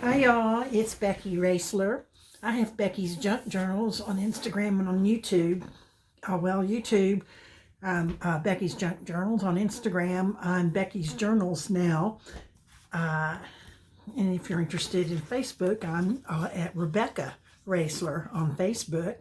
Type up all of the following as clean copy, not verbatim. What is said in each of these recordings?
Hi y'all, it's Becky Roesler. I have Becky's Junk Journals on Instagram and on YouTube. YouTube. Becky's Junk Journals on Instagram. I'm Becky's Journals now. And if you're interested in Facebook, I'm at Rebecca Roesler on Facebook.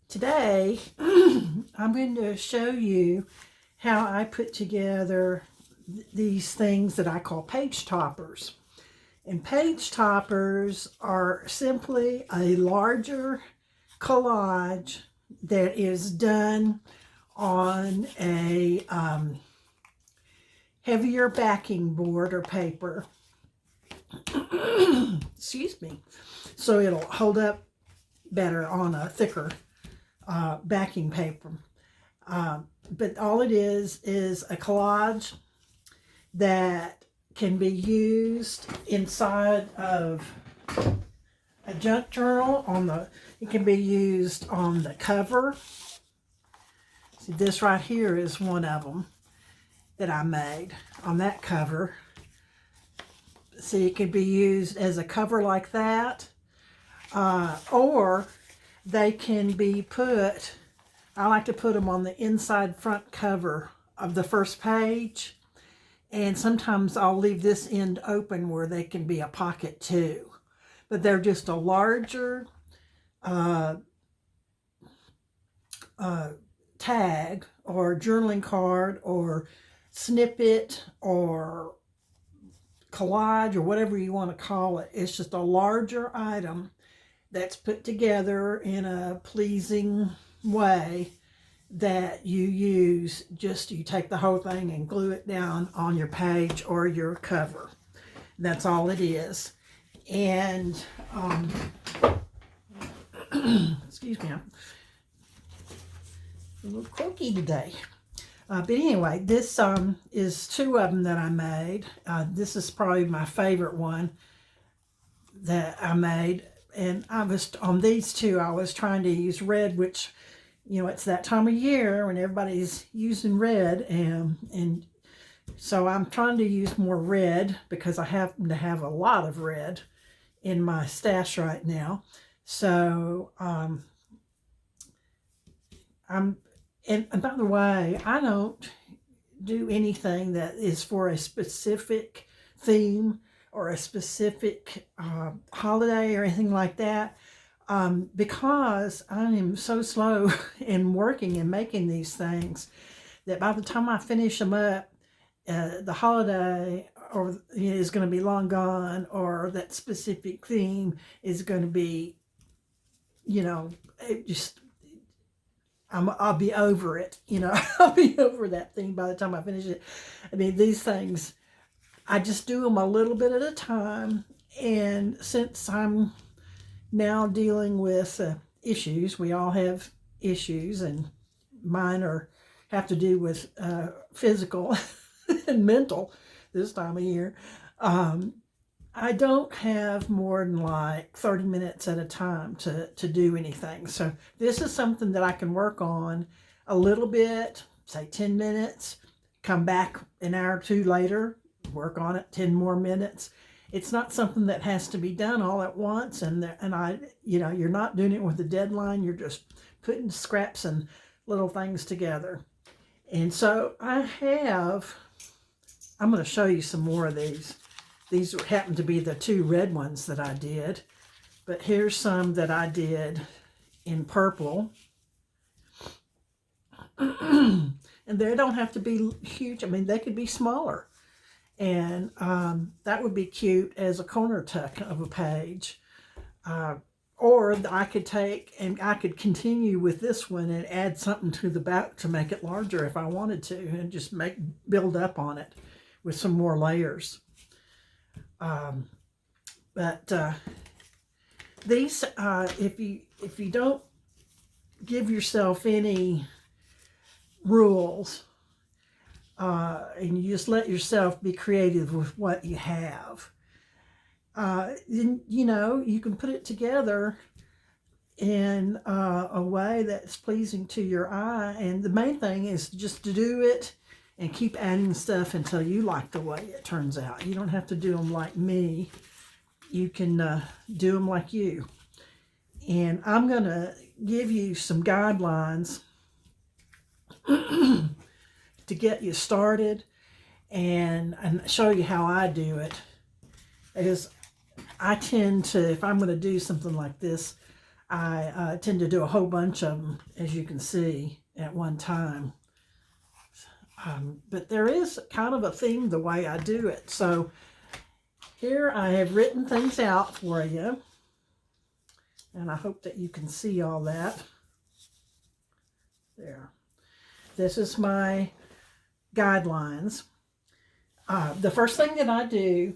Today, I'm going to show you how I put together these things that I call page toppers. And page toppers are simply a larger collage that is done on a heavier backing board or paper. Excuse me. So it'll hold up better on a thicker backing paper. But all it is a collage that can be used inside of a junk journal. It can be used on the cover. See, this right here is one of them that I made on that cover. See, it can be used as a cover like that, or they can be put, I like to put them on the inside front cover of the first page. And sometimes I'll leave this end open where they can be a pocket too. But they're just a larger tag or journaling card or snippet or collage or whatever you want to call it. It's just a larger item that's put together in a pleasing way that you use. You take the whole thing and glue it down on your page or your cover. That's all it is. And excuse me, I'm a little croaky today. But anyway, this is two of them that I made. This is probably my favorite one that I made. And on these two, I was trying to use red, which, you know, it's that time of year when everybody's using red, and so I'm trying to use more red because I happen to have a lot of red in my stash right now. So, and by the way, I don't do anything that is for a specific theme or a specific holiday or anything like that. Because I am so slow in working and making these things that by the time I finish them up, the holiday is going to be long gone, or that specific theme is going to be, you know, I'll be over it, you know. I'll be over that theme by the time I finish it. I mean, these things, I just do them a little bit at a time, and since I'm now dealing with issues. We all have issues, and mine have to do with physical and mental this time of year. I don't have more than like 30 minutes at a time to do anything. So this is something that I can work on a little bit, say 10 minutes, come back an hour or two later, work on it 10 more minutes. It's not something that has to be done all at once, and you're not doing it with a deadline. You're just putting scraps and little things together. And so I'm going to show you some more of these. These happen to be the two red ones that I did, but here's some that I did in purple. And they don't have to be huge. I mean, they could be smaller. And that would be cute as a corner tuck of a page. Or I could take and I could continue with this one and add something to the back to make it larger if I wanted to, and just build up on it with some more layers. These, if you don't give yourself any rules, and you just let yourself be creative with what you have, then, you know, you can put it together in a way that's pleasing to your eye. And the main thing is just to do it and keep adding stuff until you like the way it turns out. You don't have to do them like me you can do them like you. And I'm going to give you some guidelines to get you started and show you how I do it. Because I tend to, if I'm going to do something like this, I tend to do a whole bunch of them, as you can see, at one time. But there is kind of a theme the way I do it. So here I have written things out for you. And I hope that you can see all that. There. This is my guidelines. The first thing that I do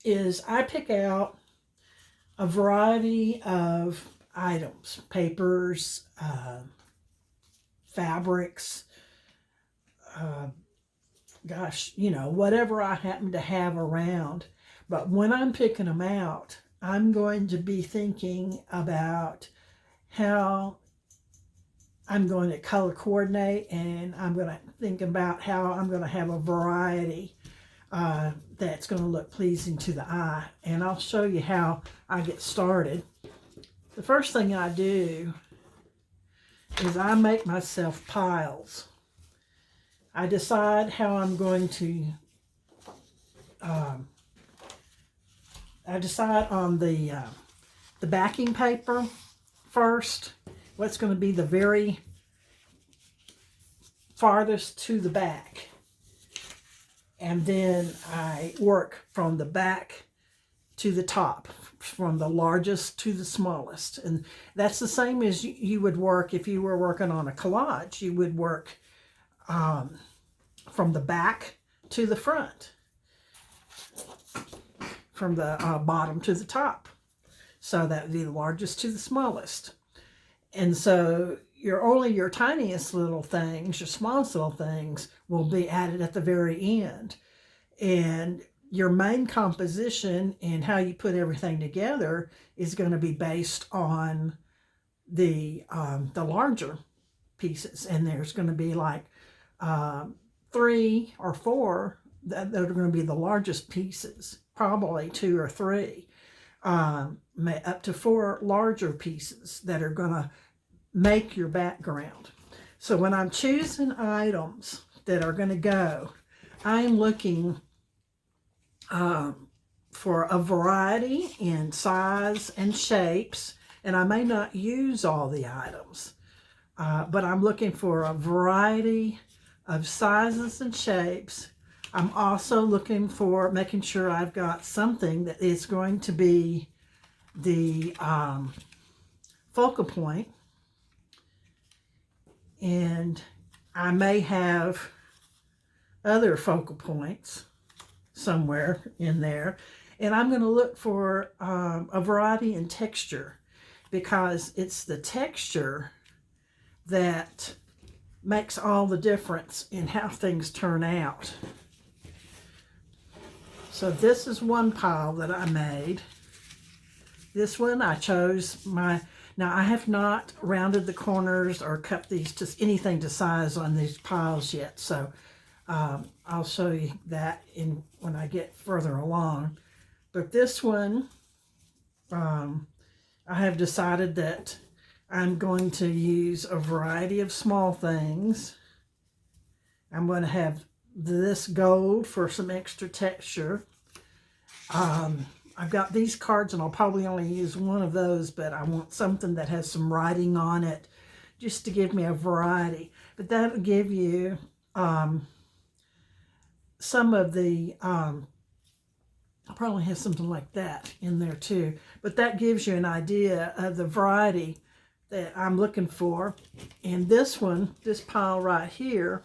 is I pick out a variety of items, papers, fabrics, gosh, you know, whatever I happen to have around. But when I'm picking them out, I'm going to be thinking about how I'm going to color coordinate, and I'm going to think about how I'm going to have a variety that's going to look pleasing to the eye. And I'll show you how I get started. The first thing I do is I make myself piles. I decide how I'm going to I decide on the backing paper first, what's going to be the very farthest to the back. And then I work from the back to the top, from the largest to the smallest. And that's the same as you would work if you were working on a collage. You would work from the back to the front, from the bottom to the top. So that would be the largest to the smallest. And so your tiniest little things, your smallest little things will be added at the very end. And your main composition and how you put everything together is going to be based on the larger pieces. And there's going to be like 3 or 4 that are going to be the largest pieces, probably 2 or 3, up to 4 larger pieces that are going to make your background. So when I'm choosing items that are going to go, I'm looking for a variety in size and shapes, and I may not use all the items, but I'm looking for a variety of sizes and shapes. I'm also looking for making sure I've got something that is going to be the focal point, and I may have other focal points somewhere in there. And I'm going to look for a variety in texture, because it's the texture that makes all the difference in how things turn out. So this is one pile that I made. This one I chose now I have not rounded the corners or cut these to anything to size on these piles yet. So I'll show you that when I get further along. But this one, I have decided that I'm going to use a variety of small things. I'm going to have this gold for some extra texture. I've got these cards, and I'll probably only use one of those, but I want something that has some writing on it just to give me a variety. But that'll give you some of the, I'll probably have something like that in there too. But that gives you an idea of the variety that I'm looking for. And this one, this pile right here,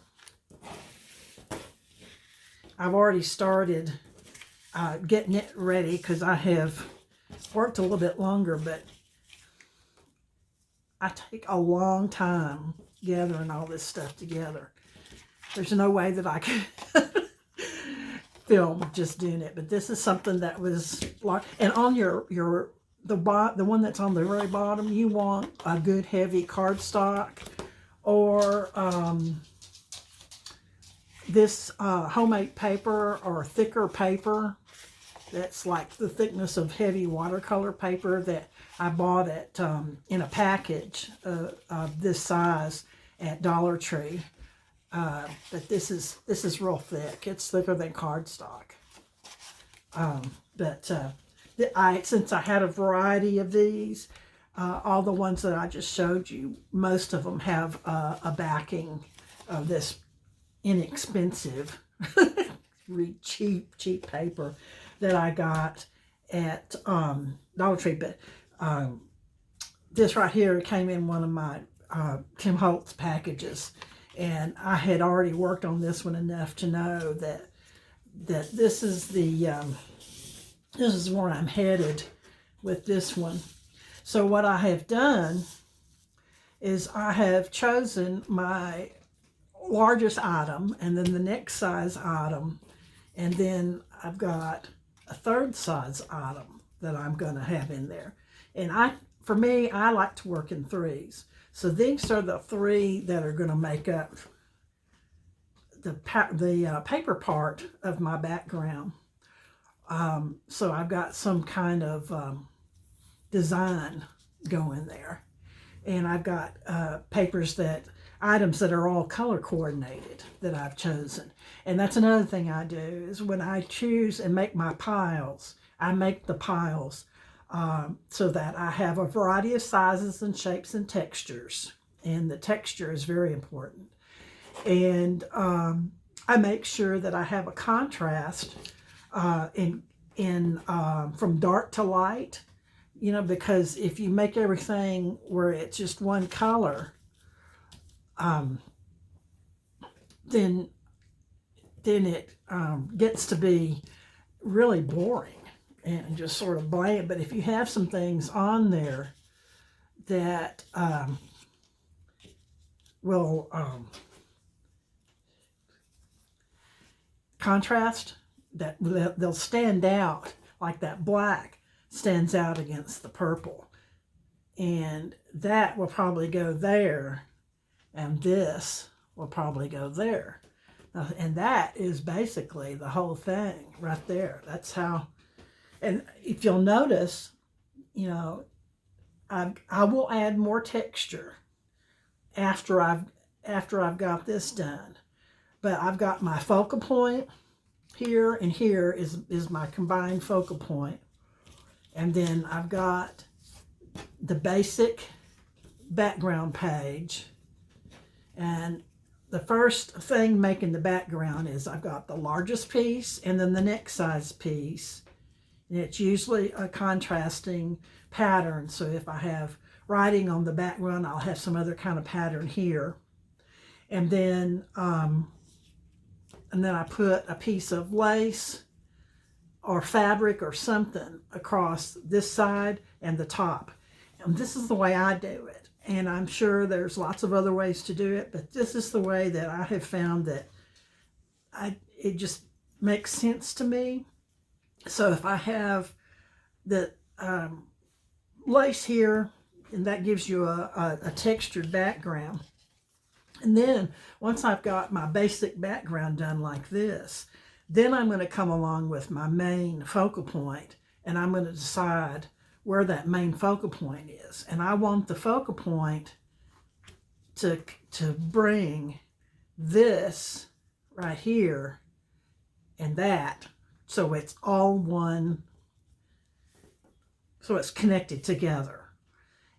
I've already started getting it ready, because I have worked a little bit longer, but I take a long time gathering all this stuff together. There's no way that I could film just doing it, but this is something that was like, and on the one that's on the very bottom, you want a good heavy cardstock, or this homemade paper or thicker paper. that's like the thickness of heavy watercolor paper that I bought at in a package of this size at Dollar Tree. But this is real thick. It's thicker than cardstock. Since I had a variety of these, all the ones that I just showed you, most of them have a backing of this inexpensive, really cheap paper that I got at Dollar Tree. But this right here came in one of my Tim Holtz packages, and I had already worked on this one enough to know that this is where I'm headed with this one. So what I have done is I have chosen my largest item, and then the next size item, and then I've got a third size item that I'm going to have in there. And for me, I like to work in threes. So these are the three that are going to make up the paper part of my background. So I've got some kind of design going there. And I've got items that are all color coordinated that I've chosen. And that's another thing I do, is when I choose and make my piles, I make the piles so that I have a variety of sizes and shapes and textures. And the texture is very important. And I make sure that I have a contrast from dark to light, because if you make everything where it's just one color, then it gets to be really boring and just sort of bland. But if you have some things on there that will contrast, that they'll stand out, like that black stands out against the purple, and that will probably go there, and this will probably go there. And that is basically the whole thing right there. That's how. And if you'll notice, I will add more texture after I've got this done. But I've got my focal point here, and here is my combined focal point. And then I've got the basic background page. And the first thing making the background is I've got the largest piece and then the next size piece. And it's usually a contrasting pattern. So if I have writing on the background, I'll have some other kind of pattern here. And then I put a piece of lace or fabric or something across this side and the top. And this is the way I do it. And I'm sure there's lots of other ways to do it, but this is the way that I have found that it just makes sense to me. So if I have the lace here, and that gives you a textured background. And then once I've got my basic background done like this, then I'm going to come along with my main focal point, and I'm going to decide where that main focal point is. And I want the focal point to bring this right here and that, so it's all one, so it's connected together.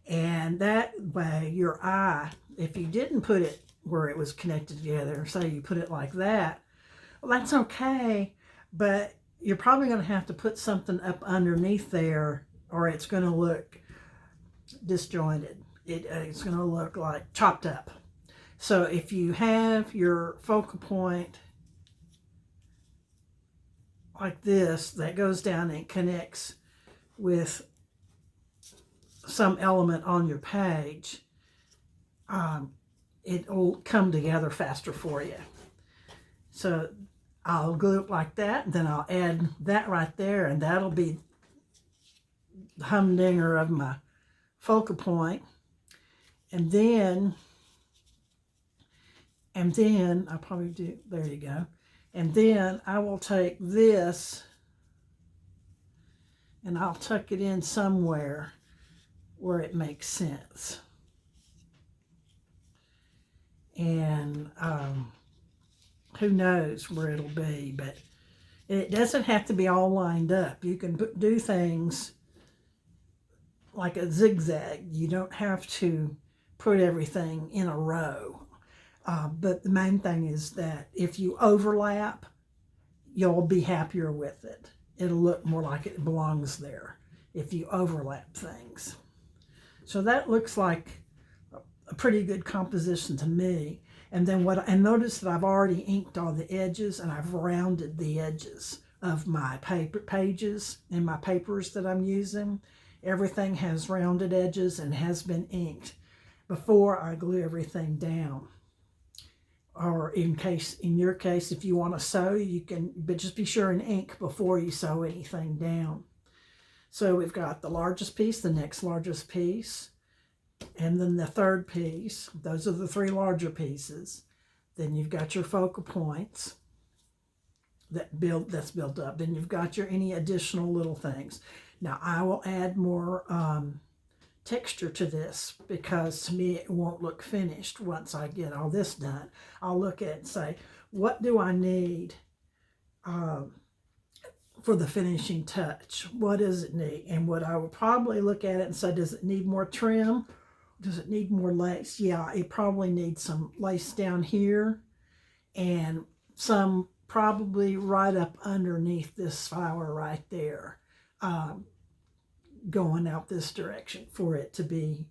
And that way your eye, if you didn't put it where it was connected together, say you put it like that, well, that's okay, but you're probably going to have to put something up underneath there, or it's going to look disjointed. It's going to look like chopped up. So if you have your focal point like this, that goes down and connects with some element on your page, it'll come together faster for you. So I'll glue it like that, and then I'll add that right there, and that'll be the humdinger of my focal point. And then I'll probably do, there you go. And then I will take this and I'll tuck it in somewhere where it makes sense. And who knows where it'll be, but it doesn't have to be all lined up. You can do things like a zigzag. You don't have to put everything in a row. But the main thing is that if you overlap, you'll be happier with it. It'll look more like it belongs there if you overlap things. So that looks like a pretty good composition to me. And then notice that I've already inked all the edges, and I've rounded the edges of my pages and my papers that I'm using. Everything has rounded edges and has been inked before I glue everything down. Or in your case, if you want to sew, you can, but just be sure and ink before you sew anything down. So we've got the largest piece, the next largest piece, and then the third piece. Those are the three larger pieces. Then you've got your focal points that's built up. Then you've got your any additional little things. Now I will add more texture to this, because to me it won't look finished once I get all this done. I'll look at it and say, what do I need for the finishing touch? What does it need? And what I will probably look at it and say, does it need more trim? Does it need more lace? Yeah, it probably needs some lace down here, and some probably right up underneath this flower right there, going out this direction for it to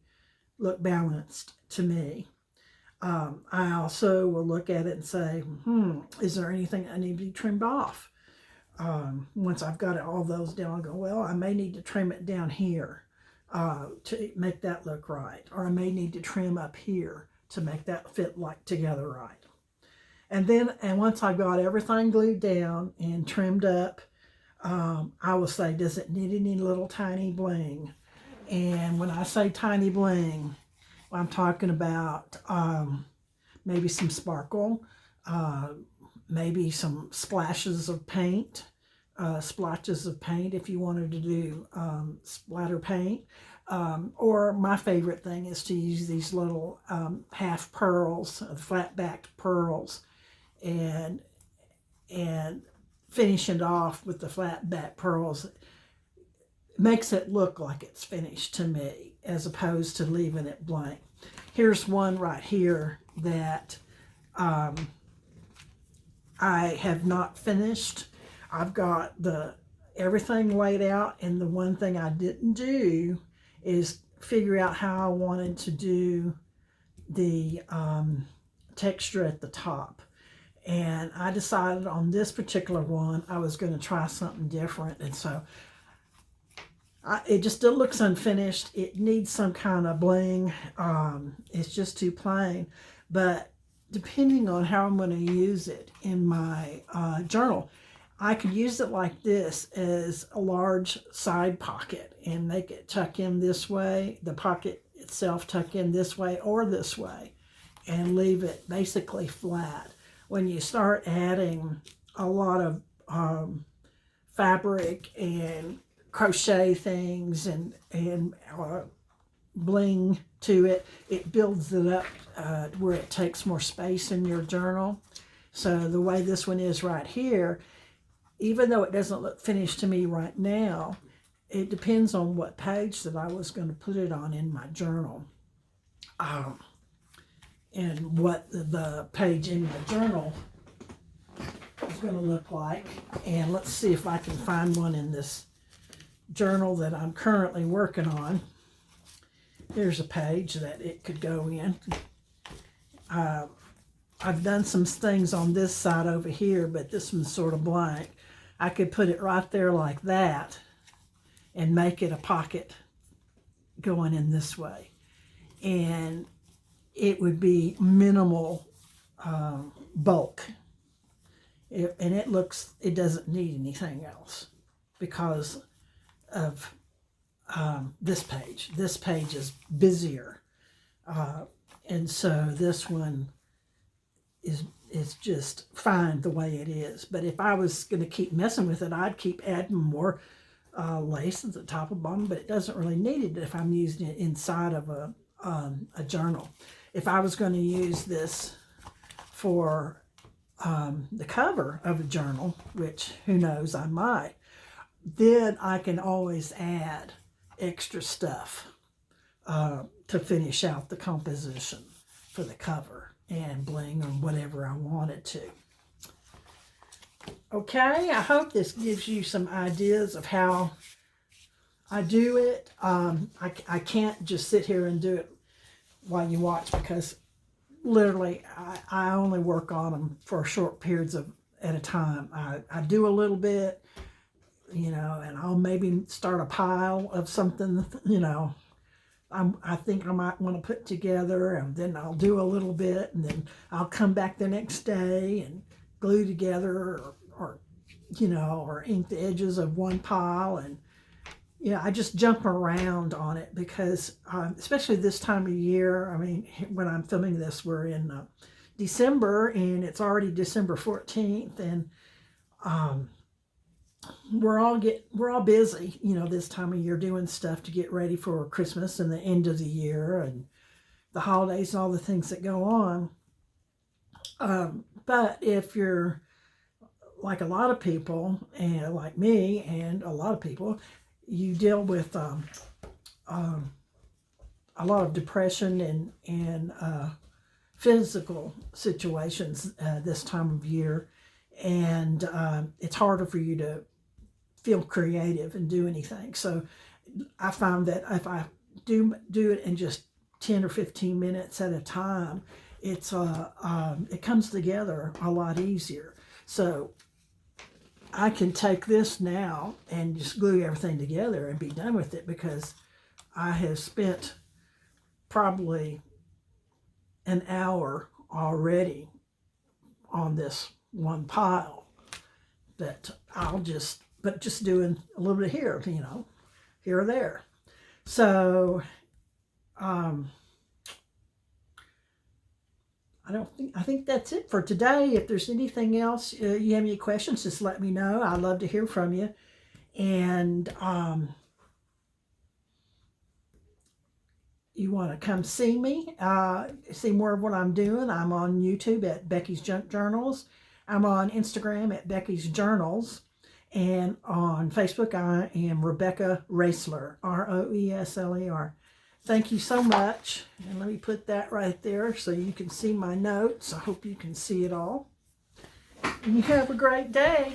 look balanced to me. I also will look at it and say, is there anything I need to be trimmed off? Once I've got all those down, I'll go, well, I may need to trim it down here to make that look right. Or I may need to trim up here to make that fit together right. And once I've got everything glued down and trimmed up, I will say, does it need any little tiny bling? And when I say tiny bling, I'm talking about maybe some sparkle, maybe some splashes of paint, splotches of paint if you wanted to do splatter paint. Or my favorite thing is to use these little half pearls, flat-backed pearls, and finish it off with the flat back pearls. It makes it look like it's finished to me, as opposed to leaving it blank. Here's one right here that I have not finished. I've got everything laid out, and the one thing I didn't do is figure out how I wanted to do the texture at the top. And I decided on this particular one I was going to try something different, and so it just still looks unfinished. It needs some kind of bling. It's just too plain. But depending on how I'm going to use it in my journal, I could use it like this as a large side pocket and make it tuck in this way, the pocket itself tuck in this way or this way, and leave it basically flat. When you start adding a lot of fabric and crochet things and bling to it, it builds it up where it takes more space in your journal. So the way this one is right here, even though it doesn't look finished to me right now, it depends on what page that I was going to put it on in my journal. And what the page in my journal is going to look like. And let's see if I can find one in this journal that I'm currently working on. Here's a page that it could go in. I've done some things on this side over here, but this one's sort of blank. I could put it right there like that and make it a pocket going in this way. And it would be minimal bulk. It doesn't need anything else because of this page. This page is busier. And so this one is just fine the way it is. But if I was going to keep messing with it, I'd keep adding more lace at the top and bottom, but it doesn't really need it if I'm using it inside of a journal. If I was going to use this for the cover of a journal, which who knows, I might, then I can always add extra stuff to finish out the composition for the cover and bling or whatever I wanted to. Okay, I hope this gives you some ideas of how I do it. I can't just sit here and do it while you watch, because literally I only work on them for short periods at a time. I do a little bit, you know, and I'll maybe start a pile of something, you know, I think I might want to put together, and then I'll do a little bit, and then I'll come back the next day and glue together or you know, or ink the edges of one pile. And yeah, I just jump around on it because especially this time of year, I mean, when I'm filming this, we're in December, and it's already December 14th, and we're all busy, you know, this time of year doing stuff to get ready for Christmas and the end of the year and the holidays and all the things that go on. But if you're like a lot of people, and like me and a lot of people, you deal with a lot of depression and physical situations this time of year, and it's harder for you to feel creative and do anything. So I found that if I do it in just 10 or 15 minutes at a time, it comes together a lot easier. So I can take this now and just glue everything together and be done with it, because I have spent probably an hour already on this one pile that but just doing a little bit here, you know, here or there. So, I think that's it for today. If there's anything else, you have any questions, just let me know. I'd love to hear from you. And you want to come see me, see more of what I'm doing, I'm on YouTube at Becky's Junk Journals. I'm on Instagram at Becky's Journals. And on Facebook, I am Rebecca Roesler, Roesler. Thank you so much. And let me put that right there so you can see my notes. I hope you can see it all. And you have a great day.